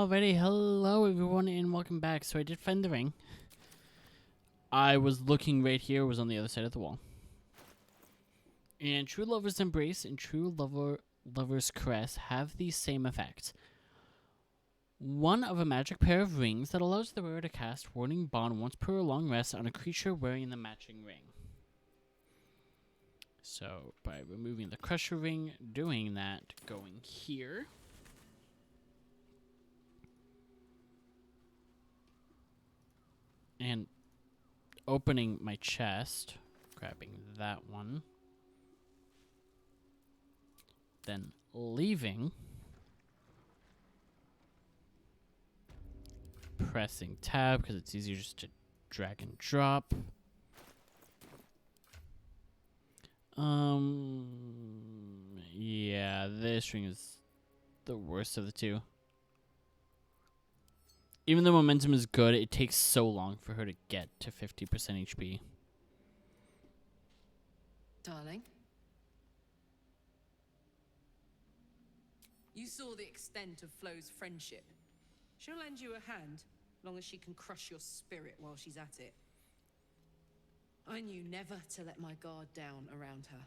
Alrighty, hello everyone and welcome back. So I did find the ring. I was looking right here, it was on the other side of the wall. And True Lover's Embrace and True Lover's Caress have the same effect. One of a magic pair of rings that allows the wearer to cast Warding Bond once per long rest on a creature wearing the matching ring. So by removing the Crusher ring, doing that, going here. And opening my chest, grabbing that one, then leaving, pressing tab because it's easier just to drag and drop. Yeah, this ring is the worst of the two. Even though momentum is good, it takes so long for her to get to 50% HP. Darling? You saw the extent of Flo's friendship. She'll lend you a hand, long as she can crush your spirit while she's at it. I knew never to let my guard down around her.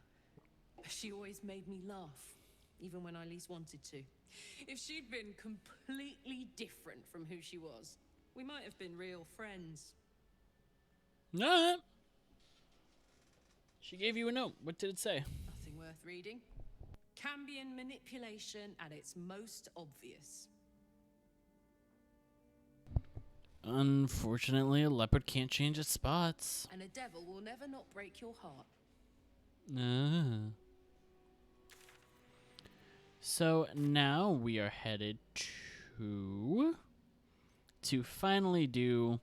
She always made me laugh, even when I least wanted to. If she'd been completely different from who she was, we might have been real friends. No. She gave you a note. What did it say? Nothing worth reading. Cambion manipulation at its most obvious. Unfortunately, a leopard can't change its spots. And a devil will never not break your heart. So now we are headed to finally do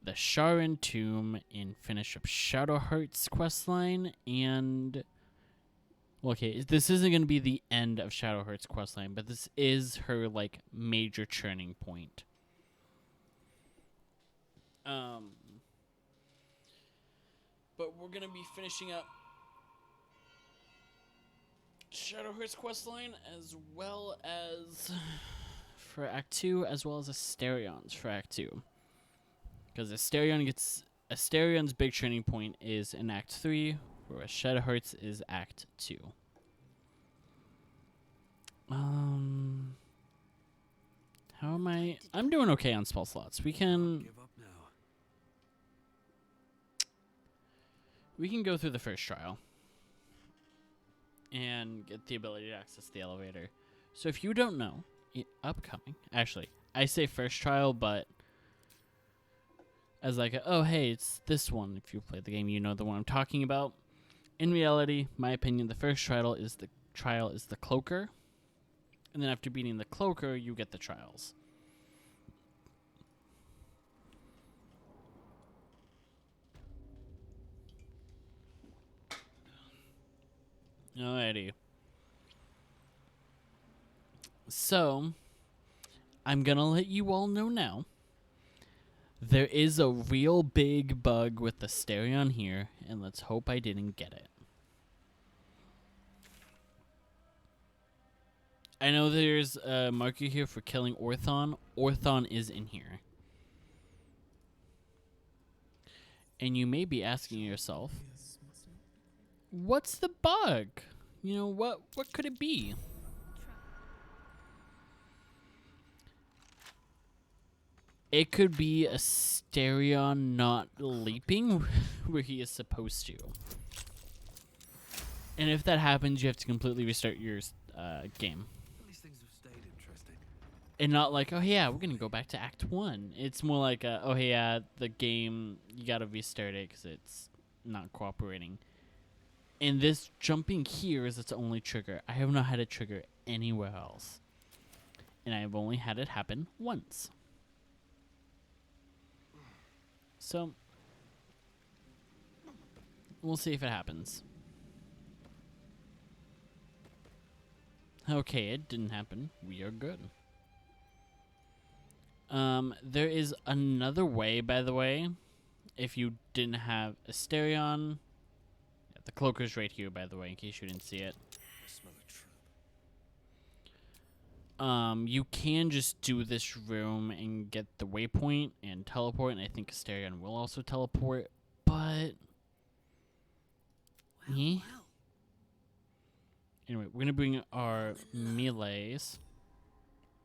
the Sharon Tomb and finish up Shadowheart's questline. And okay, this isn't going to be the end of Shadowheart's questline, but this is her like major turning point. But we're going to be finishing up Shadowheart's questline as well as for Act 2, as well as Astarion's for Act 2. Because Astarion's big turning point is in Act 3, whereas Shadowheart's is Act 2. How am I? I'm doing okay on spell slots. We can go through the first trial and get the ability to access the elevator. So if you don't know, upcoming, actually, I say first trial, but as like, oh, hey, it's this one. If you play the game, you know the one I'm talking about. In reality, my opinion, the first trial is the cloaker. And then after beating the cloaker, you get the trials. Alrighty. So, I'm gonna let you all know now. There is a real big bug with the Asterion here, and let's hope I didn't get it. I know there's a marker here for killing Orthon. Orthon is in here. And you may be asking yourself, what's the bug? You know, what could it be? It could be Asterion not leaping where he is supposed to. And if that happens, you have to completely restart your game. These things have stayed interesting. And not like, oh yeah, we're going to go back to Act 1. It's more like, oh yeah, the game, you got to restart it because it's not cooperating. And this jumping here is its only trigger. I have not had it trigger anywhere else. And I've only had it happen once. So, we'll see if it happens. Okay, it didn't happen. We are good. There is another way, by the way, if you didn't have Asterion. The cloaker's right here, by the way, in case you didn't see it. I smell a trap. You can just do this room and get the waypoint and teleport, and I think Asterion will also teleport, but... Wow. Anyway, we're gonna bring our melees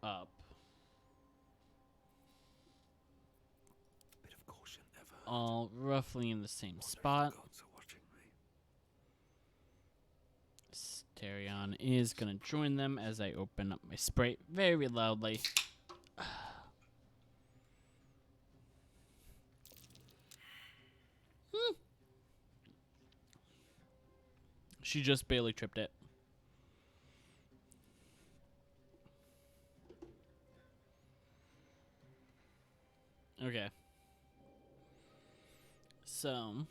up. Bit of caution never hurt. All roughly in the same Wonder if the spot. gods are watching me. Asterion is gonna join them as I open up my sprite very loudly. She just barely tripped it. Okay. So,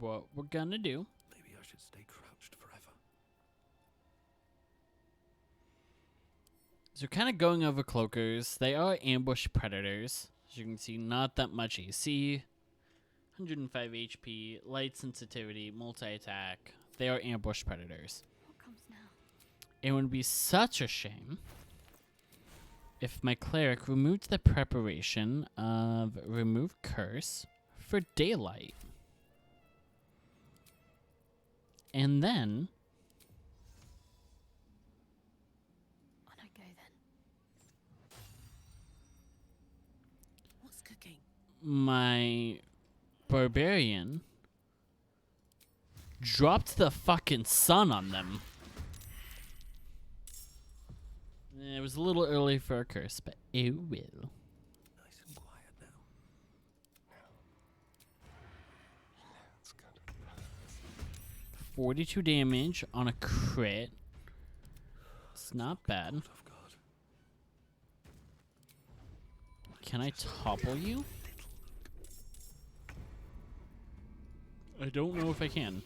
what we're gonna do... Maybe I should stay crouched forever. So kind of going over cloakers. They are ambush predators. As you can see, not that much AC. 105 HP, light sensitivity, multi-attack. They are ambush predators. What comes now? It would be such a shame if my cleric removed the preparation of remove curse for daylight. And then... On I go then. What's cooking? my barbarian dropped the fucking sun on them. It was a little early for a curse, but it will. Nice and quiet now. It's kind of 42 damage on a crit. It's not bad. caught off guard. Can I topple you? I don't know if I can.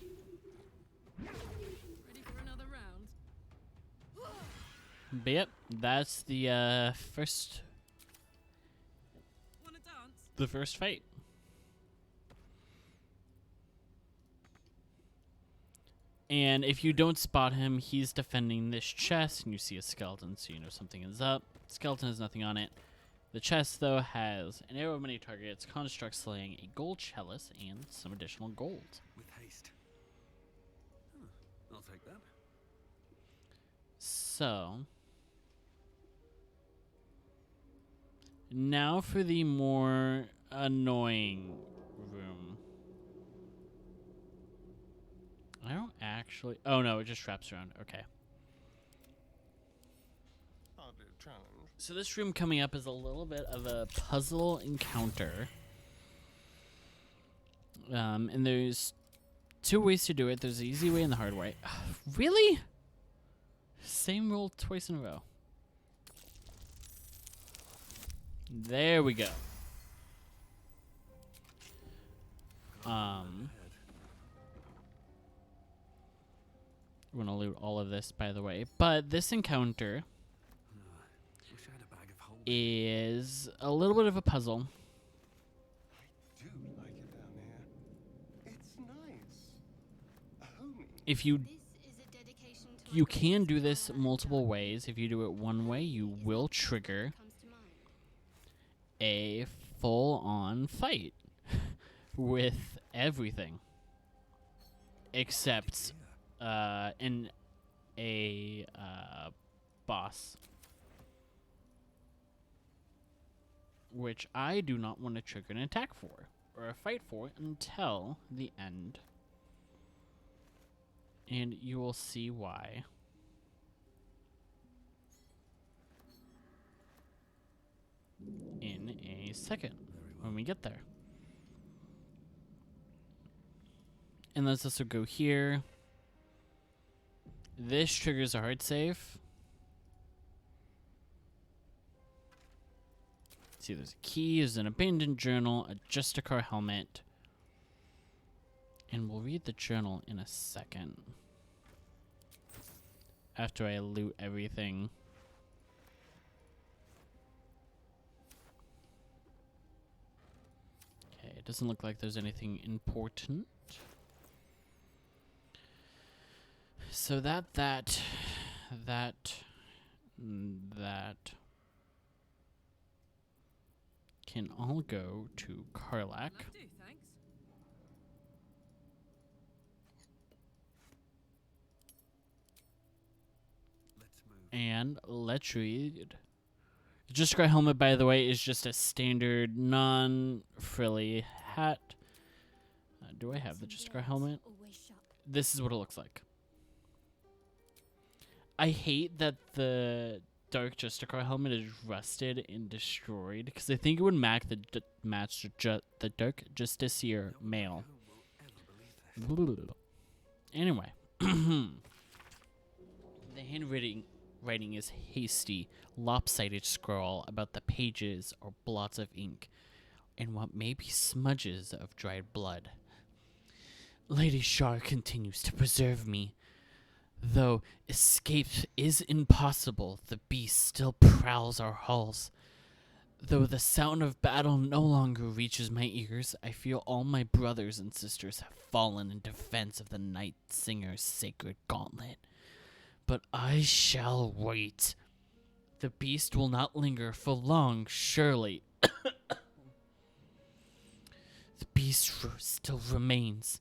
Ready for another round? But yep, that's the first Wanna dance? fight. And if you don't spot him, he's defending this chest, and you see a skeleton, so you know something is up. Skeleton has nothing on it. The chest, though, has an arrow of many targets, construct slaying, a gold chalice, and some additional gold. With haste. I'll take that. So, now for the more annoying room. I don't actually... Oh, no, it just wraps around. Okay. So this room coming up is a little bit of a puzzle encounter. And there's two ways to do it. There's the easy way and the hard way. Really? Same roll twice in a row. There we go. We're gonna loot all of this, by the way. But this encounter Wish I had a bag of holding. is a little bit of a puzzle. I do like it down here. It's nice. Homey. If you This is a dedication to you my can do greatest this man, multiple John. ways. If you do it one way, you will trigger Comes to mind. a full-on fight with everything except a boss, which I do not want to trigger an attack for or a fight for until the end, and you will see why. In a second when we get there. And let's also go here. This triggers a hard save. See, there's a key, there's an abandoned journal, a Justicar helmet. And we'll read the journal in a second. After I loot everything. Okay, it doesn't look like there's anything important. So that that can all go to Karlak. That do, thanks. Let's move. And let's read. Justiciar helmet, by the way, is just a standard non-frilly hat. Do I have the Justiciar helmet? Always shut. This is what it looks like. I hate that the Dark Justiciar helmet is rusted and destroyed because I think it would match the Dark Justiciar mail. Who will ever believe this? Anyway, the writing is hasty, lopsided scrawl about the pages or blots of ink, and what may be smudges of dried blood. Lady Shar continues to preserve me. Though escape is impossible, the beast still prowls our halls. Though the sound of battle no longer reaches my ears, I feel all my brothers and sisters have fallen in defense of the Night Singer's sacred gauntlet. But I shall wait. The beast will not linger for long, surely. The beast still remains.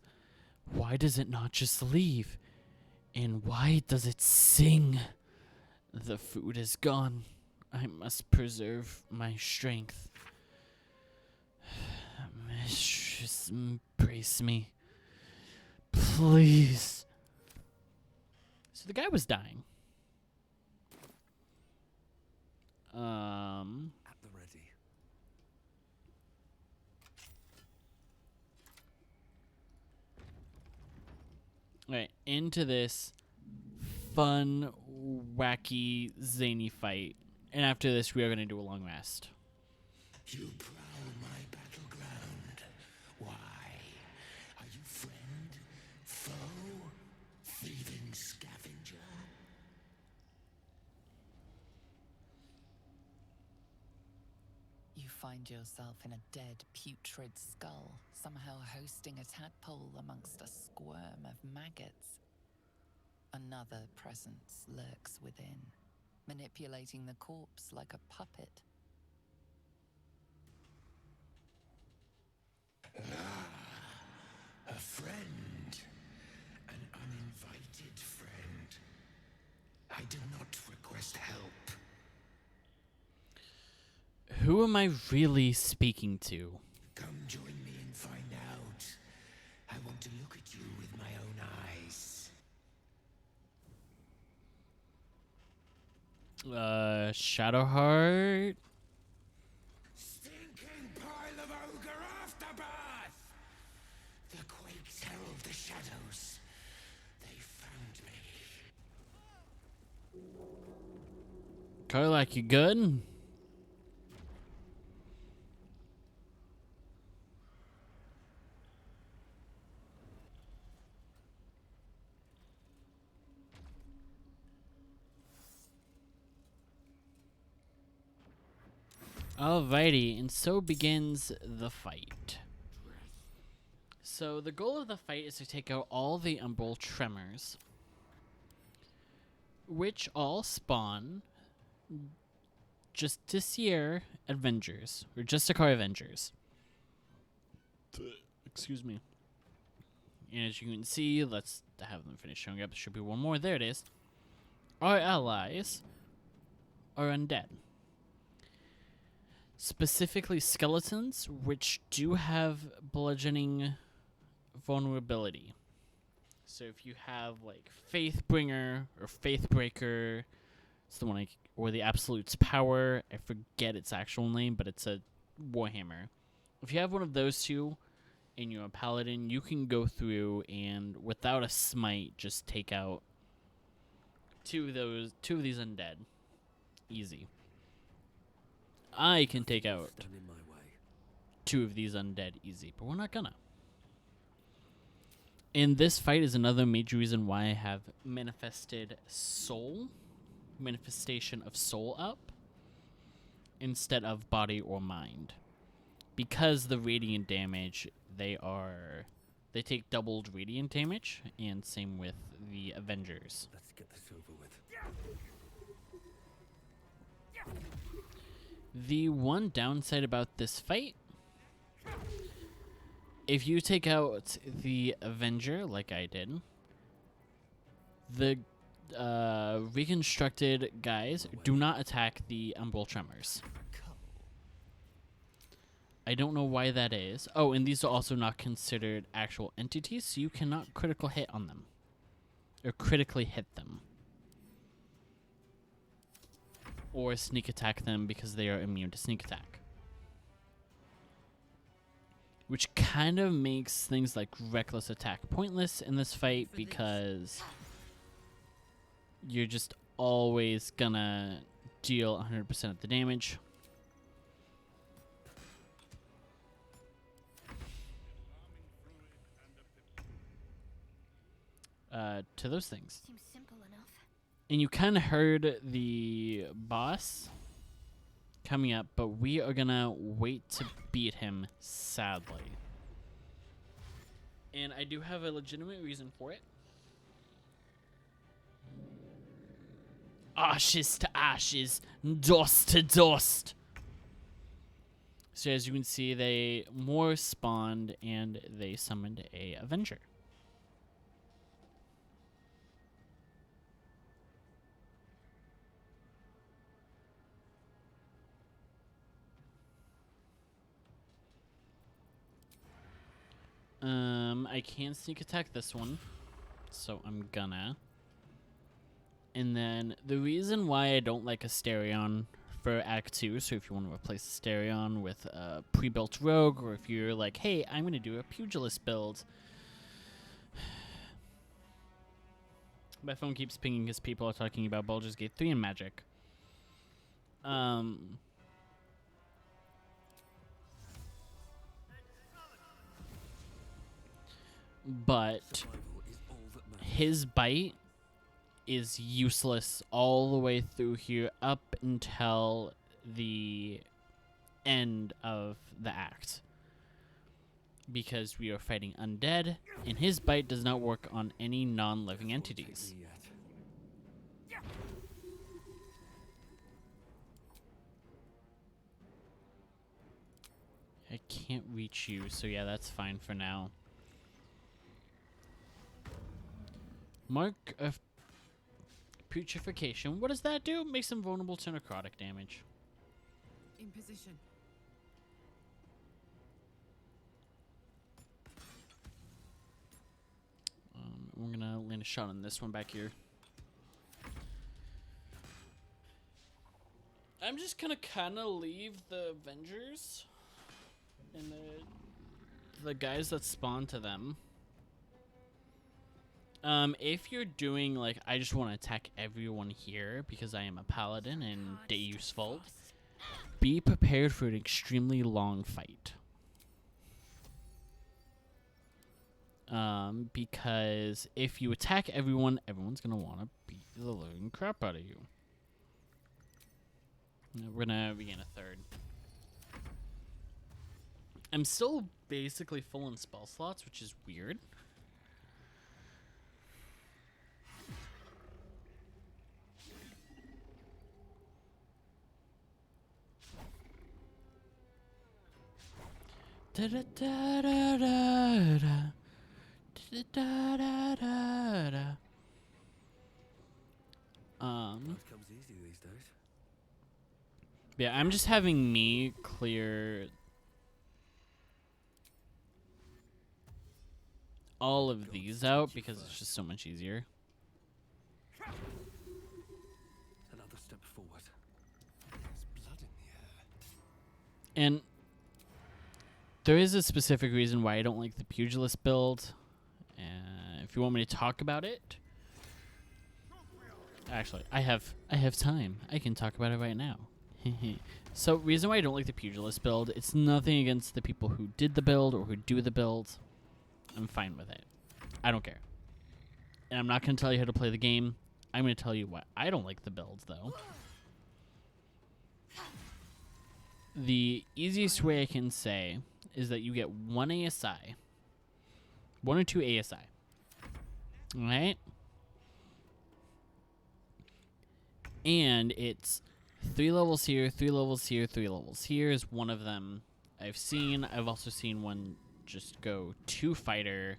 Why does it not just leave? And why does it sing? The food is gone. I must preserve my strength. Mistress, embrace me. Please. So the guy was dying. At the ready. Alright, into this fun, wacky, zany fight. And after this, we are going to do a long rest. You prowl my battleground. Why? Are you friend? Foe? Thieving scavenger? You find yourself in a dead, putrid skull, somehow hosting a tadpole amongst a squirm of maggots. Another presence lurks within, manipulating the corpse like a puppet. A friend. An uninvited friend. I do not request help. Who am I really speaking to? Come join me and find out. I want to look at you with my own eyes. Shadowheart? Stinking pile of ogre afterbirth! The quakes herald the shadows. They found me. Karlak, you good? Alrighty, and so begins the fight. So the goal of the fight is to take out all the Umbral Tremors, which all spawn Justiciar Avengers, or Justicar Avengers. Excuse me. And as you can see, let's have them finish showing up. There should be one more. There it is. Our allies are undead. Specifically skeletons, which do have bludgeoning vulnerability. So if you have like Faithbringer or Faithbreaker, it's the one or the Absolute's Power. I forget its actual name, but it's a Warhammer. If you have one of those two and you're a Paladin, you can go through and without a smite just take out two of these undead. Easy. I can take out Stand in my way. two of these undead easy, but we're not gonna. And this fight is another major reason why I have manifestation of soul up instead of body or mind. Because the radiant damage, they take doubled radiant damage, and same with the Avengers. Let's get this over with. The one downside about this fight, if you take out the Avenger, like I did, the reconstructed guys do not attack the Umbral Tremors. I don't know why that is. Oh, and these are also not considered actual entities, so you cannot critical hit on them. Or critically hit them. Or sneak attack them because they are immune to sneak attack. Which kind of makes things like reckless attack pointless in this fight because you're just always gonna deal 100% of the damage. To those things. Seems simple enough. And you kind of heard the boss coming up, but we are gonna wait to beat him, sadly. And I do have a legitimate reason for it. Ashes to ashes, dust to dust. So as you can see, they more spawned and they summoned a Avenger. I can sneak attack this one, so I'm gonna. And then the reason why I don't like Asterion for Act 2, so if you want to replace Asterion with a pre-built rogue, or if you're like, hey, I'm gonna do a pugilist build. My phone keeps pinging because people are talking about Baldur's Gate 3 and magic. But his bite is useless all the way through here up until the end of the act. Because we are fighting undead, and his bite does not work on any non-living entities. I can't reach you, so yeah, that's fine for now. Mark of Putrefaction. What does that do? Makes them vulnerable to necrotic damage. In position. We're gonna land a shot on this one back here. I'm just gonna kind of leave the Avengers and the guys that spawn to them. If you're doing, like, I just want to attack everyone here because I am a paladin and Deus Vult, be prepared for an extremely long fight. Because if you attack everyone, everyone's going to want to beat the living crap out of you. We're going to begin a third. I'm still basically full in spell slots, which is weird. Da da da da da da. Da da da da da. Life comes easy these days. Yeah, I'm just having me clear all of these out because it's just so much easier. Another step forward. There's blood in the air. And there is a specific reason why I don't like the pugilist build. If you want me to talk about it, actually, I have time. I can talk about it right now. So, reason why I don't like the pugilist build, it's nothing against the people who did the build or who do the build. I'm fine with it. I don't care. And I'm not going to tell you how to play the game. I'm going to tell you why I don't like the builds, though. The easiest way I can say is that you get one ASI. 1 or 2 ASI. Alright? And it's 3 levels here, 3 levels here, 3 levels here is one of them I've seen. I've also seen one just go 2 fighter,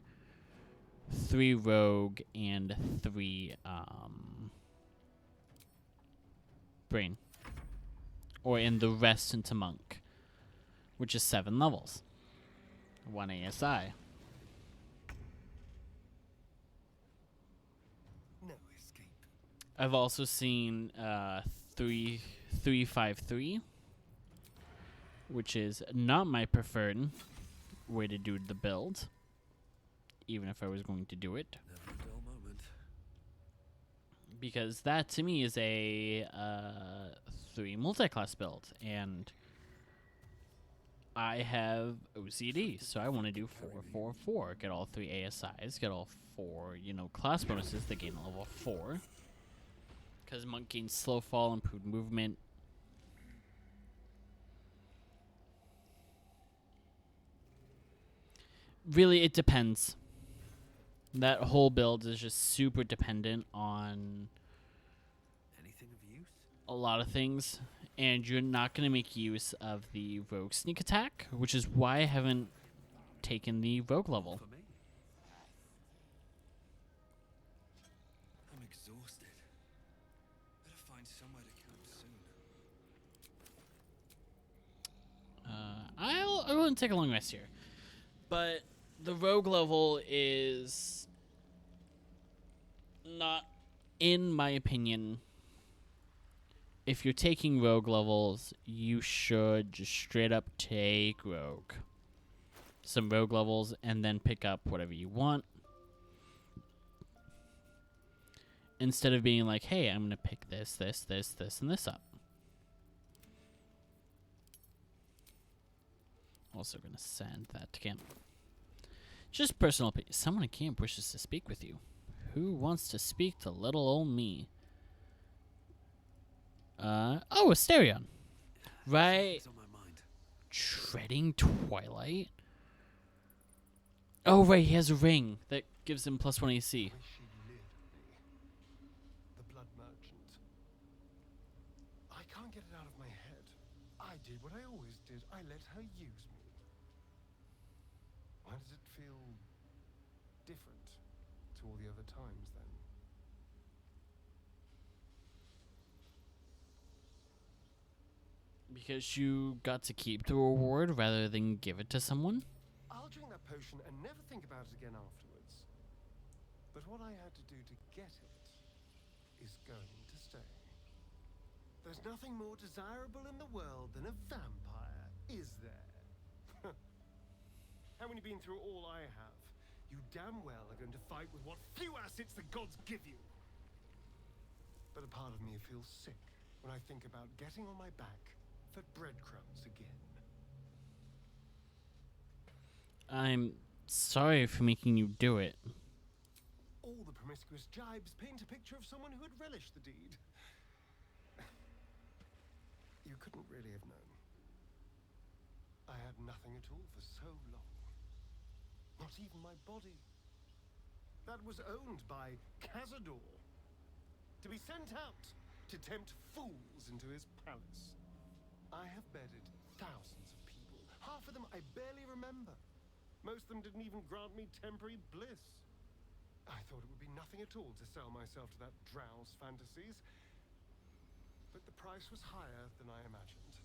3 rogue, and 3 brain. Or in the rest into monk, which is 7 levels. 1 ASI. No escape. I've also seen 353, which is not my preferred way to do the build, even if I was going to do it, Never a dull moment. because that to me is a 3 multi-class build, and I have OCD, so I want to do 4-4-4. Get all 3 ASIs, get all 4, class bonuses that gain level 4. Because monk gains slow fall, improved movement. Really, it depends. That whole build is just super dependent on Anything of use? a lot of things, and you're not going to make use of the rogue sneak attack, which is why I haven't taken the rogue level. For me? I'm exhausted. Better find somewhere to camp soon. I wouldn't take a long rest here, but the rogue level is not, in my opinion. If you're taking rogue levels, you should just straight up take rogue. Some rogue levels, and then pick up whatever you want. Instead of being like, hey, I'm going to pick this, this, this, this, and this up. Also going to send that to camp. Just personal opinion. Someone at camp wishes to speak with you. Who wants to speak to little old me? Oh, Asterion. Right. It's on my mind. Treading Twilight? Oh, right, he has a ring that gives him +1 AC. Why she lived me. The blood merchant. I can't get it out of my head. I did what I always did. I let her use me. Why does it feel different to all the other times then? Because you got to keep the reward rather than give it to someone? I'll drink that potion and never think about it again afterwards. But what I had to do to get it is going to stay. There's nothing more desirable in the world than a vampire, is there? Having been through all I have, you damn well are going to fight with what few assets the gods give you. But a part of me feels sick when I think about getting on my back for breadcrumbs again. I'm sorry for making you do it. All the promiscuous jibes paint a picture of someone who had relished the deed. You couldn't really have known. I had nothing at all for so long. Not even my body. That was owned by Cazador. To be sent out to tempt fools into his palace. I have bedded thousands of people. Half of them I barely remember. Most of them didn't even grant me temporary bliss. I thought it would be nothing at all to sell myself to that drow's fantasies. But the price was higher than I imagined.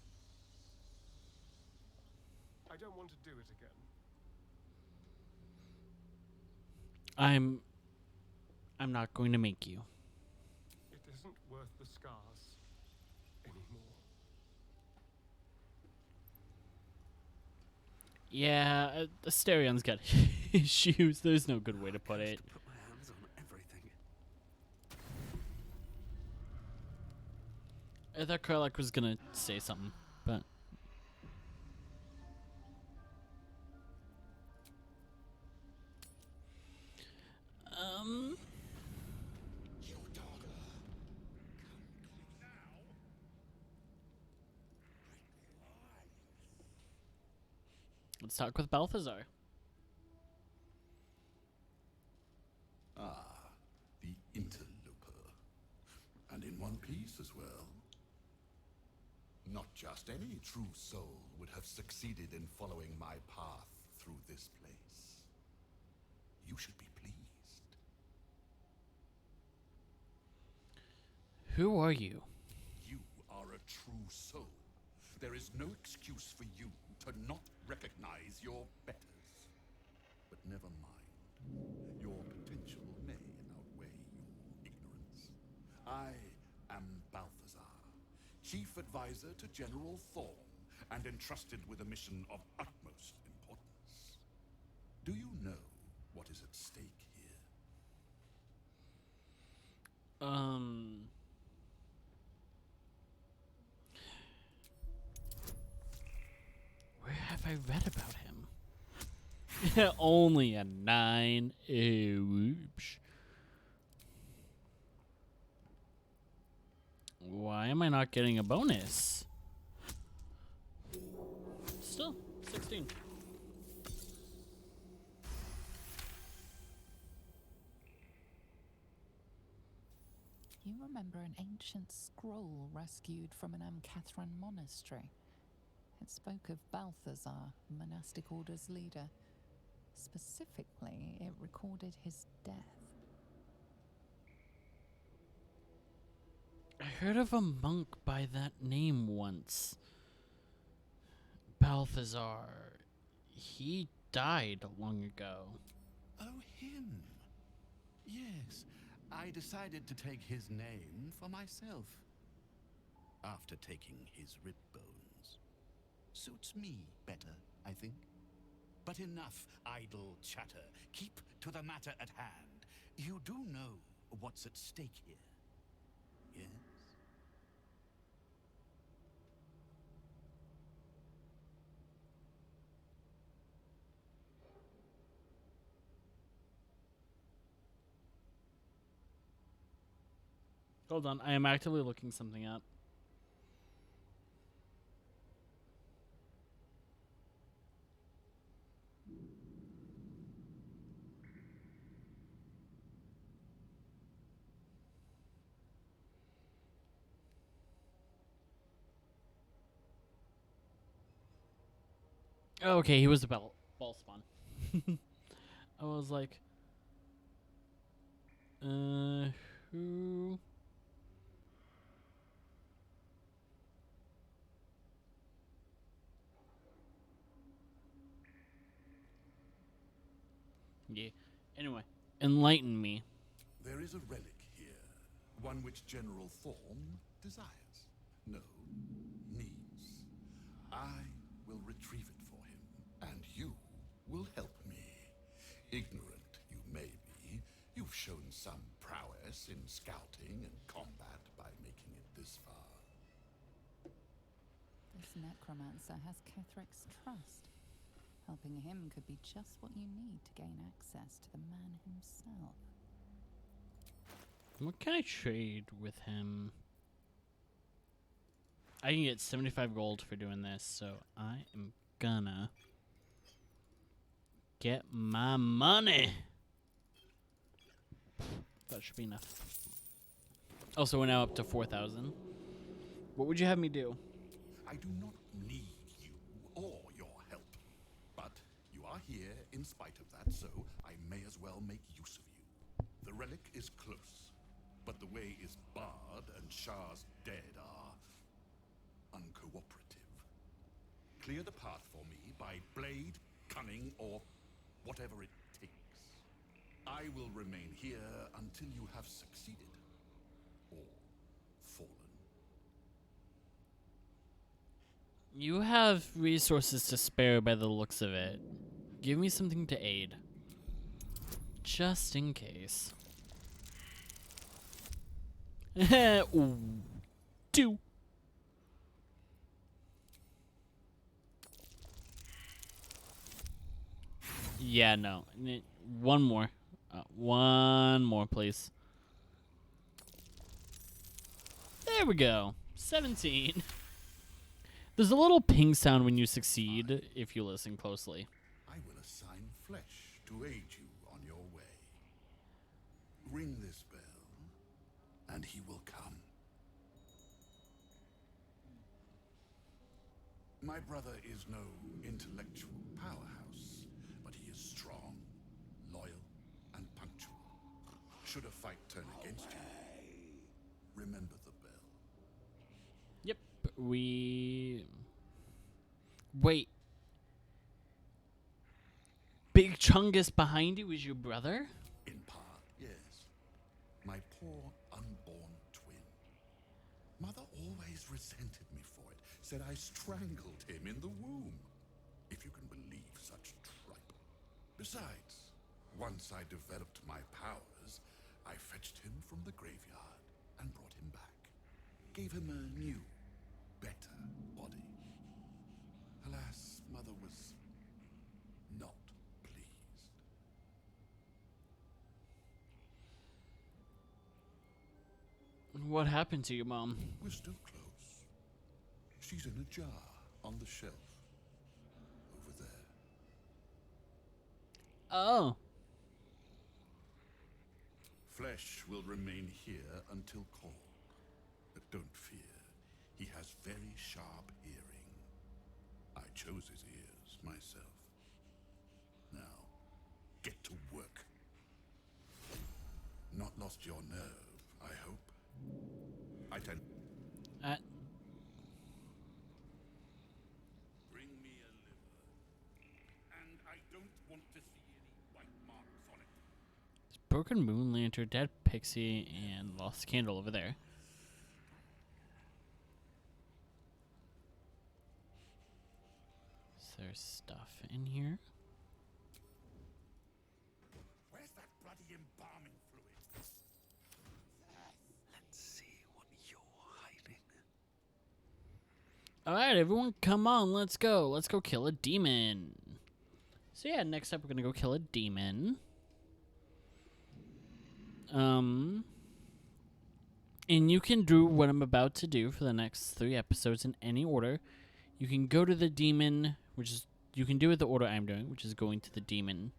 I don't want to do it again. I'm not going to make you. It isn't worth the scars anymore. Yeah, Asterion's got issues. There's no good way to put it. Put my hands on everything. I thought Karlak was gonna say something, but Your daughter. let's talk with Balthazar. Ah, the interloper. And in one piece as well. Not just any true soul would have succeeded in following my path through this place. You should be pleased. Who are you? You are a true soul. There is no excuse for you to not recognize your betters. But never mind. Your potential may outweigh your ignorance. I am Balthazar, Chief Advisor to General Thorn, and entrusted with a mission of utmost importance. Do you know what is at stake here? Where have I read about him? Only a 9. Whoops. Why am I not getting a bonus? Still 16. You remember an ancient scroll rescued from an Catherine monastery. It spoke of Balthazar, monastic order's leader. Specifically, it recorded his death. I heard of a monk by that name once. Balthazar. He died long ago. Oh, him. Yes, I decided to take his name for myself. After taking his rib bones. Suits me better, I think. But enough idle chatter. Keep to the matter at hand. You do know what's at stake here, yes? Hold on, I am actively looking something up. Oh, okay, he was the ball spawn. I was like, who? Yeah. Anyway, enlighten me. There is a relic here, one which General Thorn desires. No, needs. I will retrieve it for him, and you will help me. Ignorant you may be, you've shown some prowess in scouting and combat by making it this far. This necromancer has Ketherick's trust. Helping him could be just what you need to gain access to the man himself. What can I trade with him? I can get 75 gold for doing this, so I am gonna get my money. That should be enough. Also, we're now up to 4,000. What would you have me do? I do not need you or your help, but you are here in spite of that, so I may as well make use of you. The relic is close, but the way is barred and Shah's dead are uncooperative. Clear the path for me by blade, cunning, or whatever it takes. I will remain here until you have succeeded or fallen. You have resources to spare by the looks of it. Give me something to aid. Just in case. Ooh. 2. Yeah, no. One more. One more, please. There we go. 17. There's a little ping sound when you succeed, if you listen closely. I will assign flesh to aid you on your way. Ring this bell, and he will come. My brother is no intellectual powerhouse, but he is strong, loyal, and punctual. Should a fight turn against you, remember the bell. Yep, we... Wait. Big Chungus behind you is your brother? In part, yes. My poor unborn twin. Mother always resented me for it, said I strangled him in the womb. If you can believe such tripe. Besides, once I developed my powers, I fetched him from the graveyard and brought him back. Gave him a new, better body. Alas, Mother was not pleased. What happened to your mom? We're still close. She's in a jar on the shelf. Over there. Oh. Flesh will remain here until called. But don't fear. He has very sharp hearing. I chose his ears myself. Now, get to work. Not lost your nerve, I hope. I tend... Bring me a liver. And I don't want to see any white marks on it. Broken Moon Lantern, Dead Pixie, and Lost Candle over there. Is there stuff in here? Where's that bloody embalming fluid? Let's see what you're hiding. Alright, everyone, come on, let's go. Let's go kill a demon. So yeah, next up we're gonna go kill a demon. And you can do what I'm about to do for the next 3 episodes in any order. You can go to the demon, which is, you can do it the order I'm doing, which is going to the demon,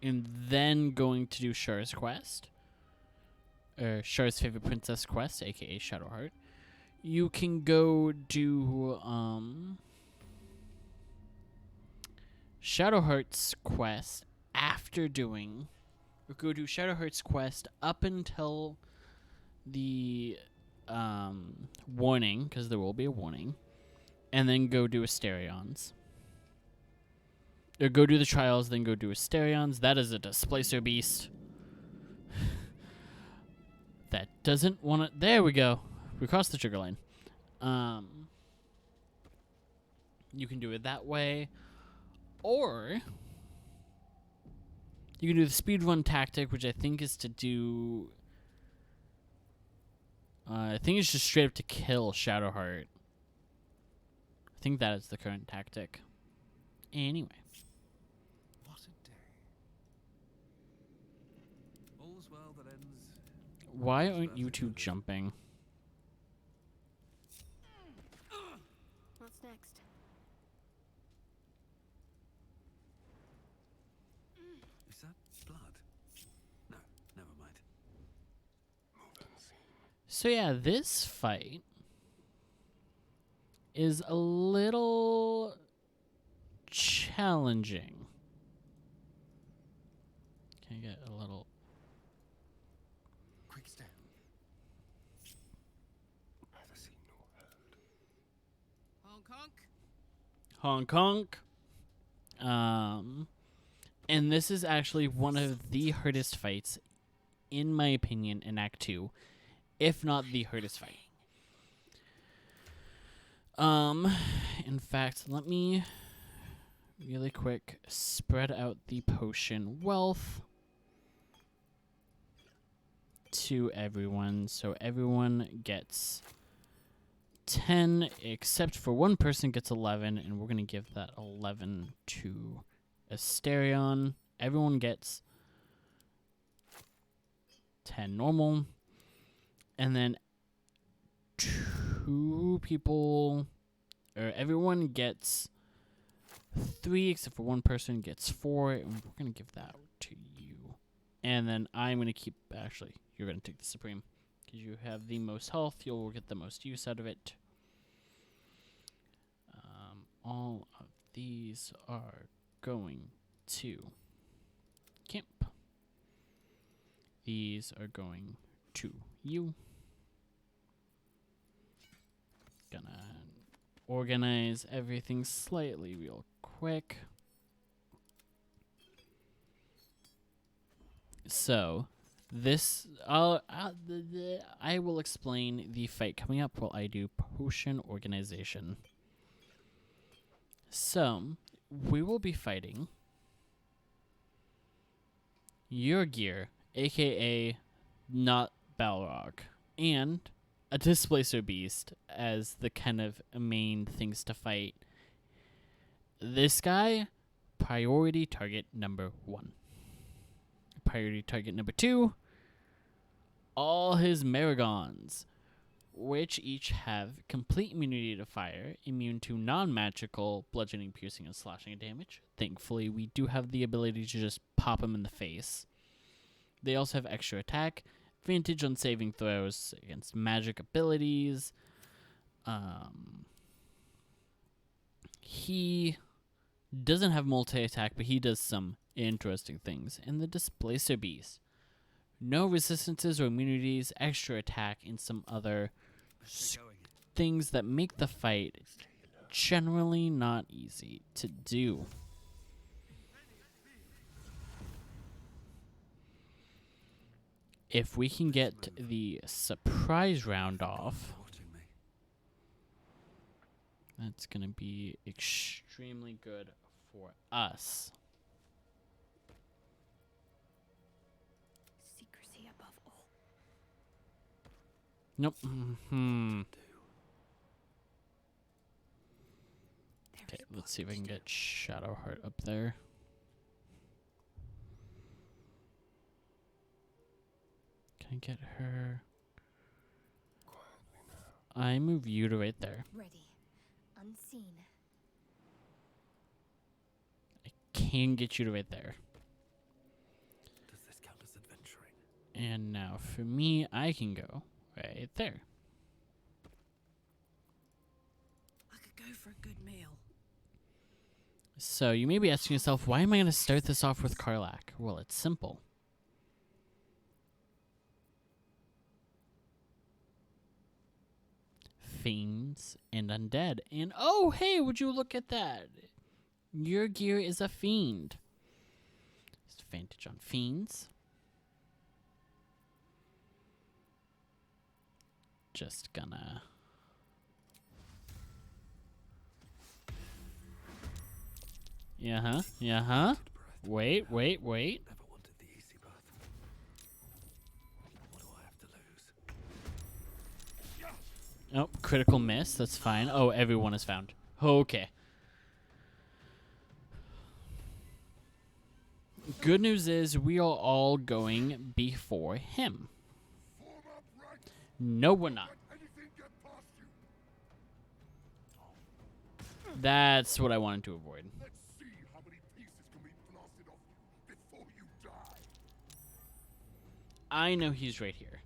and then going to do Char's quest, or Char's favorite princess quest, aka Shadowheart. You can go do Shadowheart's quest after doing, or go do Shadowheart's quest up until the warning, because there will be a warning, and then go do Asterions. Or go do the trials, then go do Asterions. That is a displacer beast. That doesn't want to... There we go. We crossed the trigger line. You can do it that way. Or you can do the speedrun tactic, which I think is to do... I think it's just straight up to kill Shadowheart. I think that is the current tactic. Anyway. What a day. All's well that ends. Why aren't you two jumping? What's next? Is that blood? No, never mind. So yeah, this fight is a little challenging. Can I get a little... Quick stand. Neither seen nor heard. Honk honk. Honk honk. And this is actually one of the hardest fights, in my opinion, in Act 2. If not the hardest fight. In fact, let me really quick spread out the potion wealth to everyone, so everyone gets 10, except for one person gets 11, and we're gonna give that 11 to Asterion. Everyone gets 10 normal. And then 2 people, or everyone gets 3, except for one person gets 4, and we're going to give that to you. And then I'm going to keep, actually, you're going to take the Supreme, because you have the most health, you'll get the most use out of it. these are going to camp. These are going to you. Gonna organize everything slightly real quick. So, this I will explain the fight coming up while I do potion organization. So, we will be fighting Yulgir, aka not Balrog, and a Displacer Beast as the kind of main things to fight. This guy, priority target number 1. Priority target number 2, all his Maragons, which each have complete immunity to fire, immune to non-magical bludgeoning, piercing, and slashing damage. Thankfully, we do have the ability to just pop him in the face. They also have extra attack, advantage on saving throws against magic abilities. He doesn't have multi-attack, but he does some interesting things. And the Displacer Beast, no resistances or immunities, extra attack, and some other things that make the fight generally not easy to do. If we can get the surprise round off, that's going to be extremely good for us. Secrecy above all. Nope. Okay, let's see if I can get Shadowheart up there. Can I get her? I move you to right there. Ready. Unseen. I can get you to right there. Does this count as adventuring? And now for me, I can go right there. I could go for a good meal. So you may be asking yourself, why am I going to start this off with Karlach? Well, it's simple. Fiends and undead. And oh, hey, would you look at that? Yulgir is a fiend. Advantage on fiends. Just gonna... Yeah-huh. Wait. Never wanted the easy path. What do I have to lose? Oh, critical miss. That's fine. Oh, everyone is found. Okay. Good news is we are all going before him. No, we're not. That's what I wanted to avoid. Let's see how many pieces can be blasted off you before you die. I know he's right here.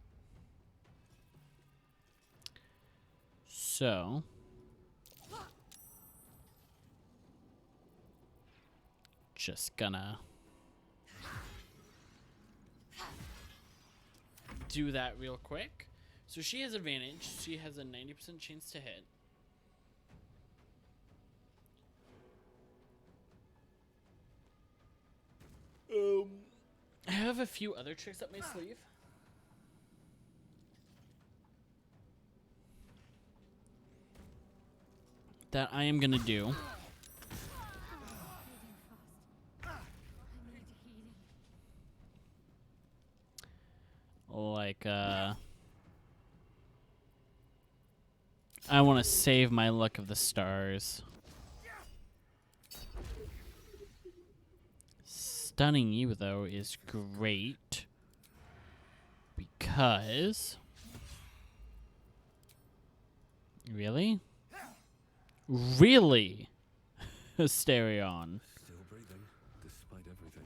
So... just gonna... do that real quick. So she has advantage. She has a 90% chance to hit. I have a few other tricks up my sleeve. That I am gonna do. Like, I want to save my luck of the stars. Stunning you, though, is great. Because... Really? Really? Asterion. Still breathing, despite everything.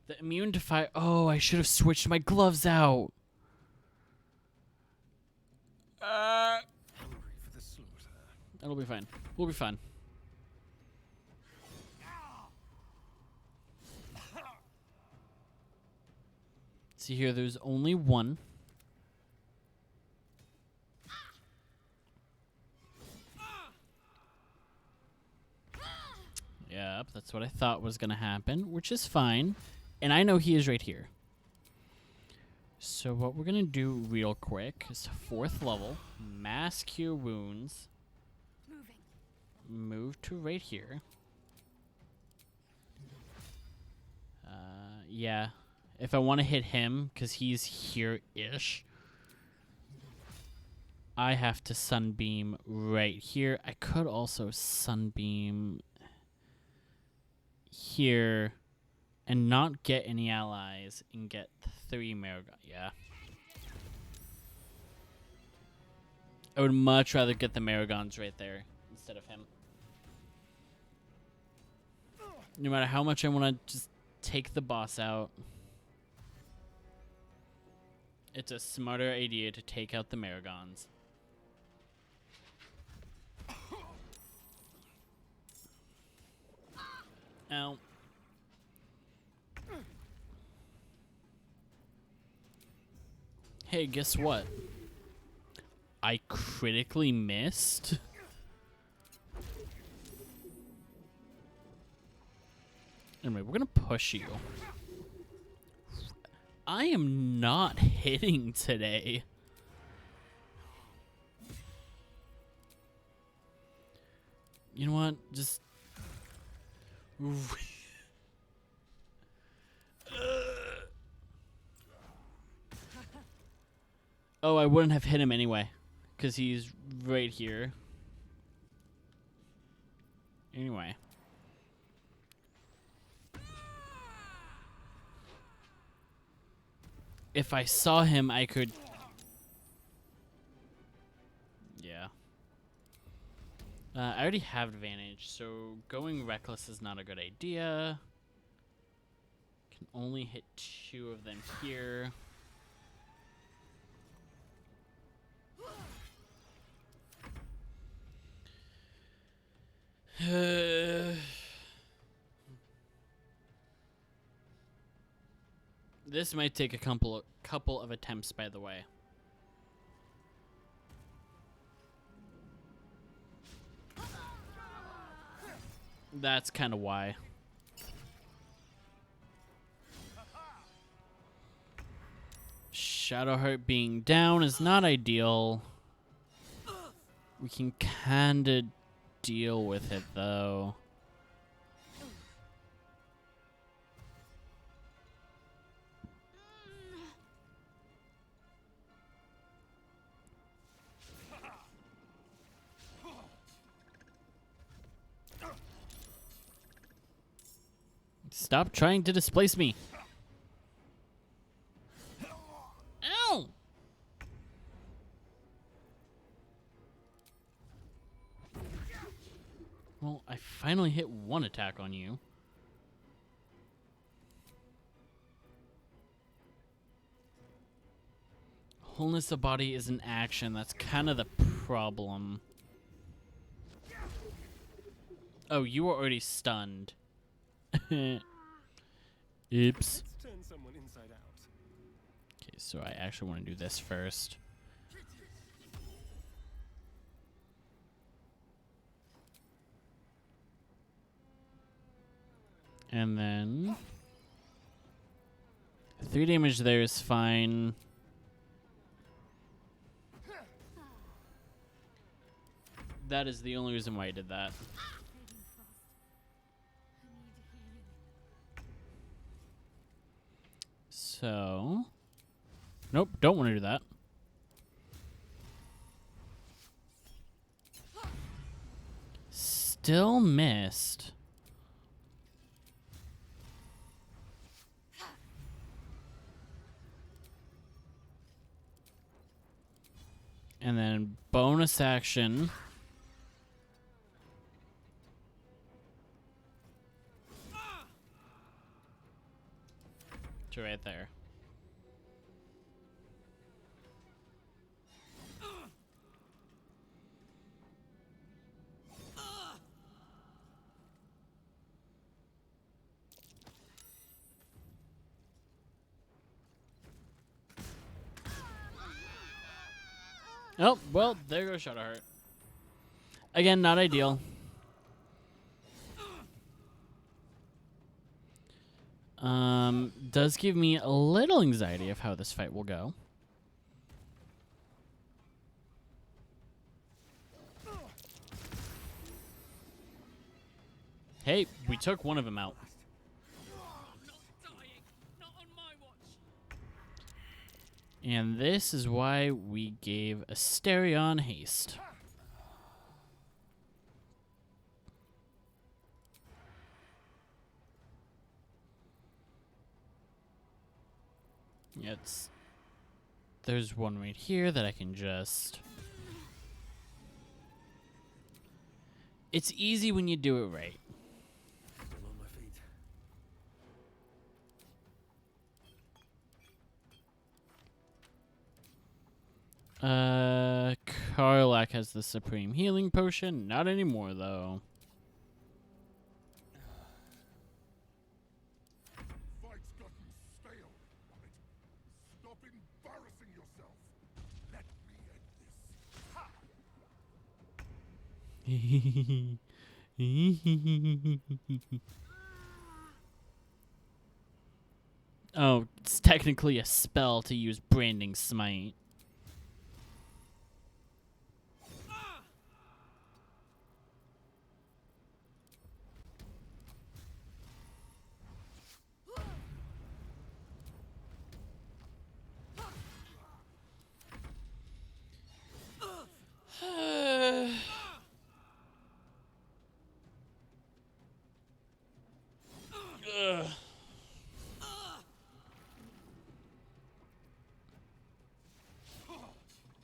The immune to fire. Oh, I should have switched my gloves out. Hungry for the slaughter. It'll be fine. We'll be fine. See here, there's only one. Yep, that's what I thought was going to happen, which is fine. And I know he is right here. So what we're going to do real quick is 4th level, mass cure wounds. Move to right here. Yeah. If I want to hit him, because he's here-ish, I have to sunbeam right here. I could also sunbeam here and not get any allies and get 3 Maragon. Yeah. I would much rather get the Maragons right there instead of him. No matter how much I want to just take the boss out, it's a smarter idea to take out the Maragons. Ow. Hey, guess what? I critically missed. Anyway, we're gonna push you. I am not hitting today. You know what? Just... Oh, I wouldn't have hit him anyway, because he's right here. Anyway. If I saw him, I could... Yeah. I already have advantage, so going reckless is not a good idea. Can only hit 2 of them here. This might take a couple of attempts, by the way. That's kind of why. Shadowheart being down is not ideal. We can kinda deal with it, though. Stop trying to displace me. Ow! Well, I finally hit 1 attack on you. Wholeness of body is an action. That's kind of the problem. Oh, you were already stunned. Oops. Let's turn someone inside out. Okay, so I actually want to do this first. And then 3 damage there is fine. That is the only reason why I did that. So, nope, don't want to do that. Still missed. And then bonus action. To right there. Oh, well, there goes Shadowheart. Again, not ideal. Does give me a little anxiety of how this fight will go. Hey, we took one of them out. And this is why we gave Asterion haste. There's one right here that I can just... It's easy when you do it right. I'm on my feet. Karlak has the supreme healing potion. Not anymore, though. Fight's gotten stale. Damn it. Stop embarrassing yourself. Let me end this. Ha! Oh, it's technically a spell to use Branding Smite.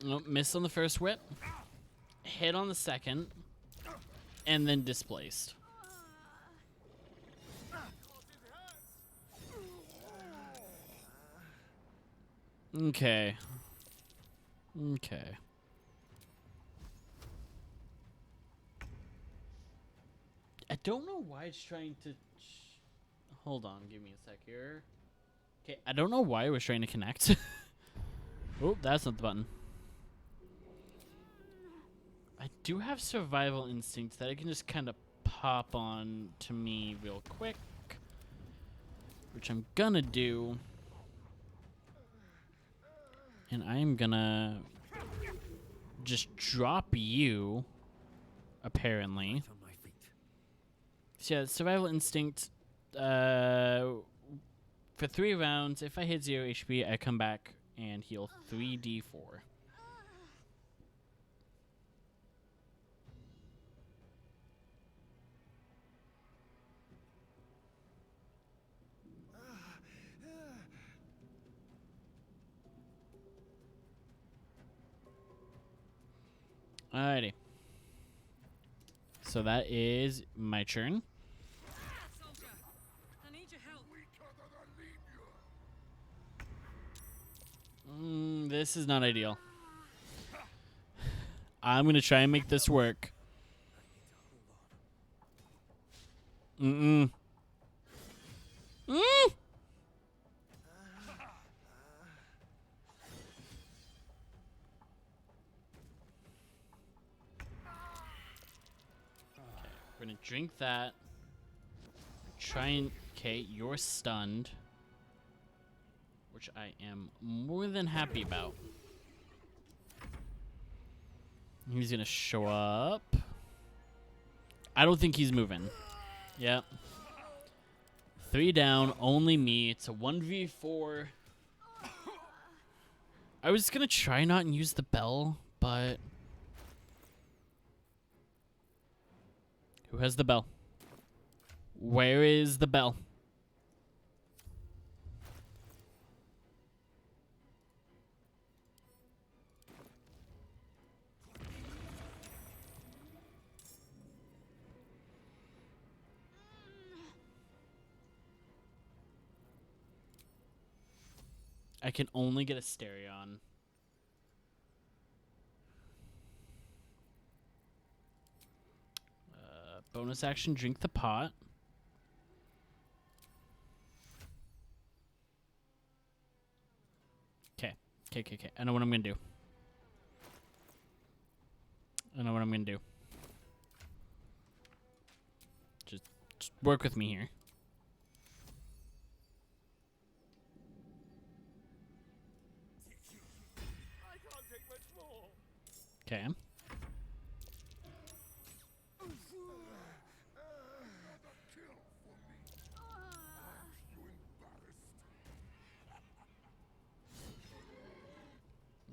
Oh, miss on the first whip, hit on the second, and then displaced. Okay. Okay. I don't know why it's trying to... Hold on, give me a sec here. Okay, I don't know why it was trying to connect. Oh, that's not the button. I do have survival instincts that I can just kind of pop on to me real quick, which I'm gonna do. And I'm gonna just drop you, apparently. On my feet. So yeah, survival instinct, for 3 rounds, if I hit 0 HP, I come back and heal 3d4. Alrighty. So that is my turn. Soldier, I need your help. This is not ideal. I'm gonna try and make this work. Mm. We're gonna drink that. Try and... Okay, you're stunned. Which I am more than happy about. He's gonna show up. I don't think he's moving. Yep. 3 down, only me. It's a 1v4. I was gonna try not and use the bell, but... Who has the bell? Where is the bell? I can only get a Asterion. Bonus action, drink the pot. Okay. I know what I'm gonna do. I know what I'm gonna do. Just work with me here. I can't take much more. Okay.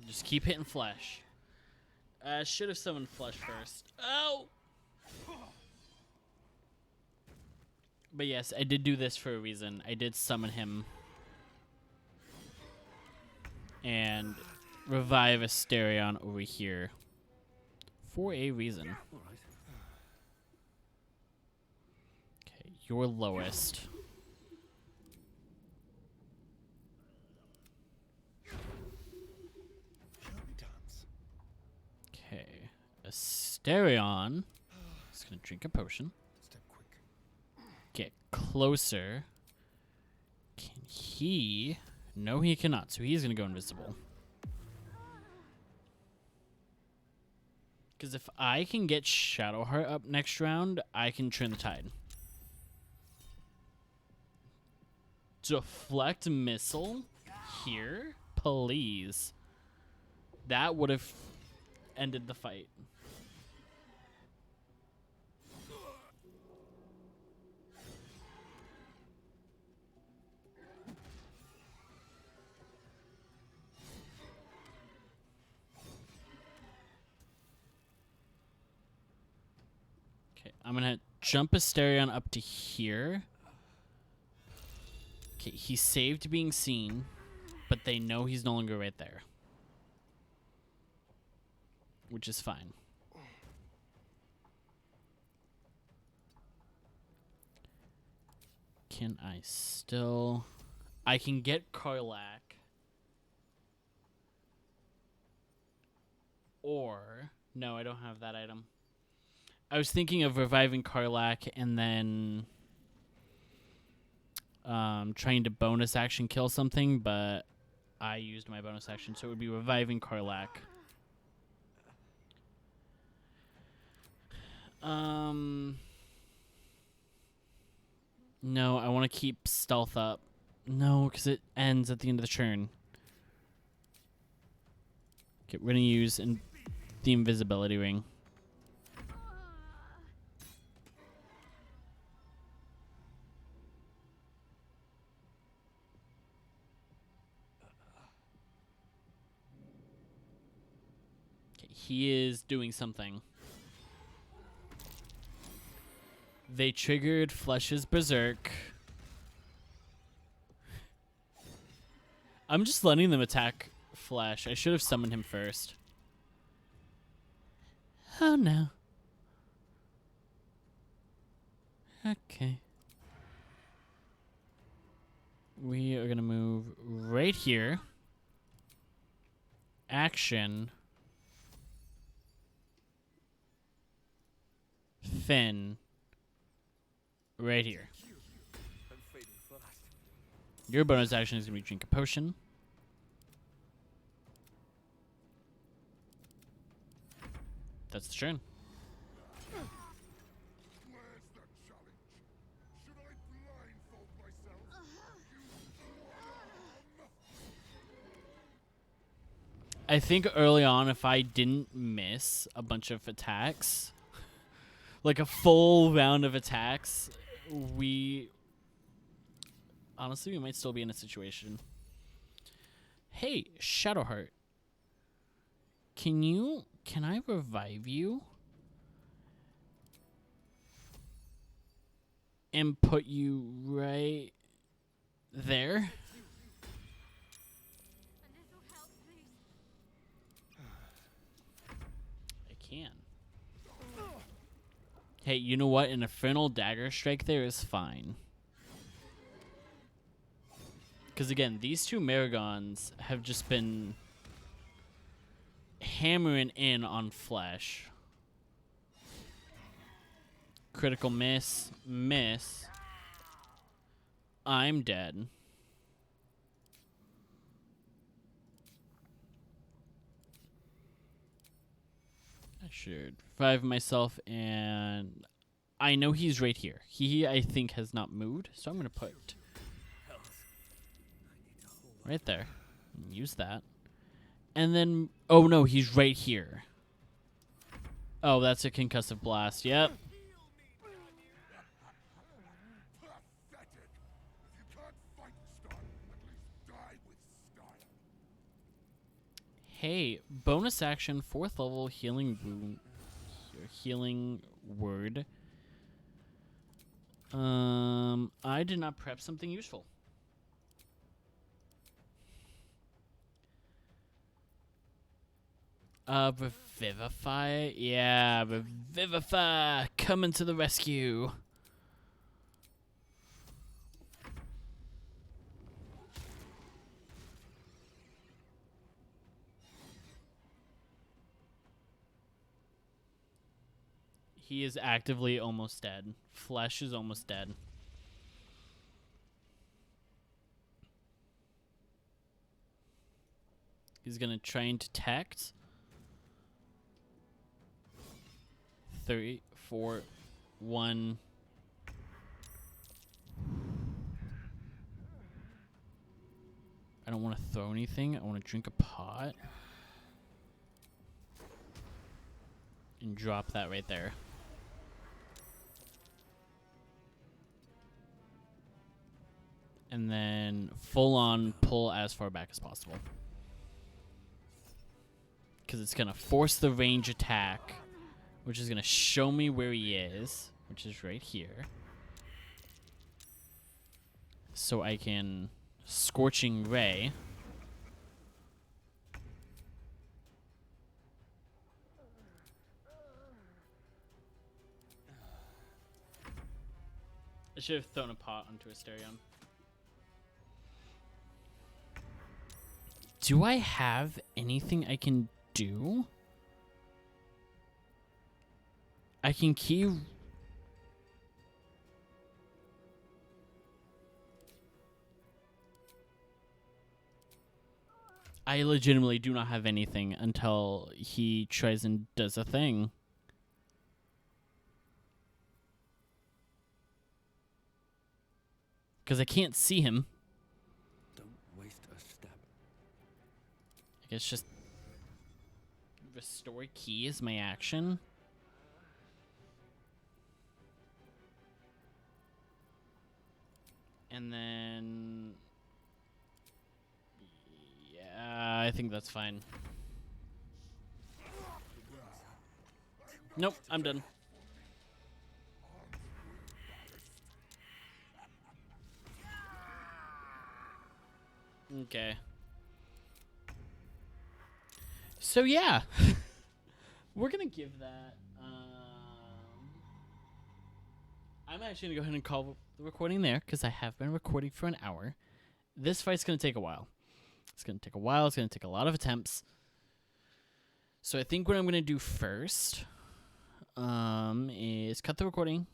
Just keep hitting flesh. Should have summoned flesh first. Oh! But yes, I did do this for a reason. I did summon him. And revive Asterion over here. For a reason. All right. Okay, you're lowest. Shall we dance? Okay. Asterion is going to drink a potion. Step quick. Get closer. Can he? No, he cannot. So he's going to go invisible. Because if I can get Shadowheart up next round, I can turn the tide. Deflect missile here, please. That would have ended the fight. Okay, I'm gonna jump Asterion up to here. Okay, he saved being seen, but they know he's no longer right there. Which is fine. Can I still... I can get Karlak. Or... No, I don't have that item. I was thinking of reviving Karlak and then... trying to bonus action kill something, but I used my bonus action, so it would be reviving Karlak. No, I want to keep stealth up. No, because it ends at the end of the turn. Okay, we're going to use the invisibility ring. Okay, he is doing something. They triggered Flesh's Berserk. I'm just letting them attack Flesh. I should have summoned him first. Oh no. Okay. We are going to move right here. Action. Finn. Right here. I'm fading fast. Your bonus action is going to be drink a potion. That's the turn. Where's the challenge? Should I blindfold myself? I think early on, if I didn't miss a bunch of attacks, like a full round of attacks, honestly, we might still be in a situation. Hey, Shadowheart. Can I revive you? And put you right there? A little help, please. I can. Hey, you know what? An Infernal Dagger Strike there is fine. Because again, these two Marigons have just been hammering in on Flesh. Critical miss. Miss. I'm dead. I should revive myself, and I know he's right here. He, I think, has not moved, so I'm going to put right there. Use that. And then, oh no, he's right here. Oh, that's a concussive blast. Yep. Hey, bonus action, 4th level healing wound, healing word. I did not prep something useful. Revivify? Yeah, Revivify! Coming to the rescue! He is actively almost dead. Flesh is almost dead. He's gonna try and detect. 3, 4, 1. I don't want to throw anything. I want to drink a pot. And drop that right there. And then full on pull as far back as possible. Because it's going to force the range attack, which is going to show me where he is, which is right here. So I can Scorching Ray. I should have thrown a pot onto Asterion. Do I have anything I can do? I can key... I legitimately do not have anything until he tries and does a thing. Because I can't see him. Don't waste a step. I guess just restore key is my action. And then... yeah, I think that's fine. Nope, I'm done. Okay. So yeah, we're gonna give that. I'm actually gonna go ahead and call the recording there because I have been recording for an hour. This fight's gonna take a while. It's gonna take a while. It's gonna take a lot of attempts. So I think what I'm gonna do first, is cut the recording,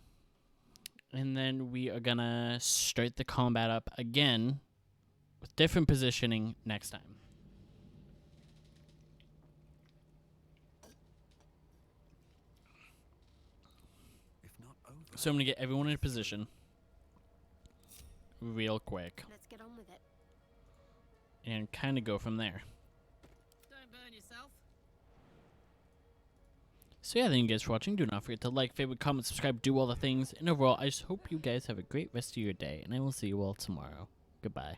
and then we are gonna start the combat up again with different positioning next time. If not over. So I'm going to get everyone in a position real quick Let's get on with it. and kind of go from there. Don't burn yourself. So yeah, thank you guys for watching. Do not forget to like, favorite, comment, subscribe, do all the things. And overall, I just hope you guys have a great rest of your day, and I will see you all tomorrow. Goodbye.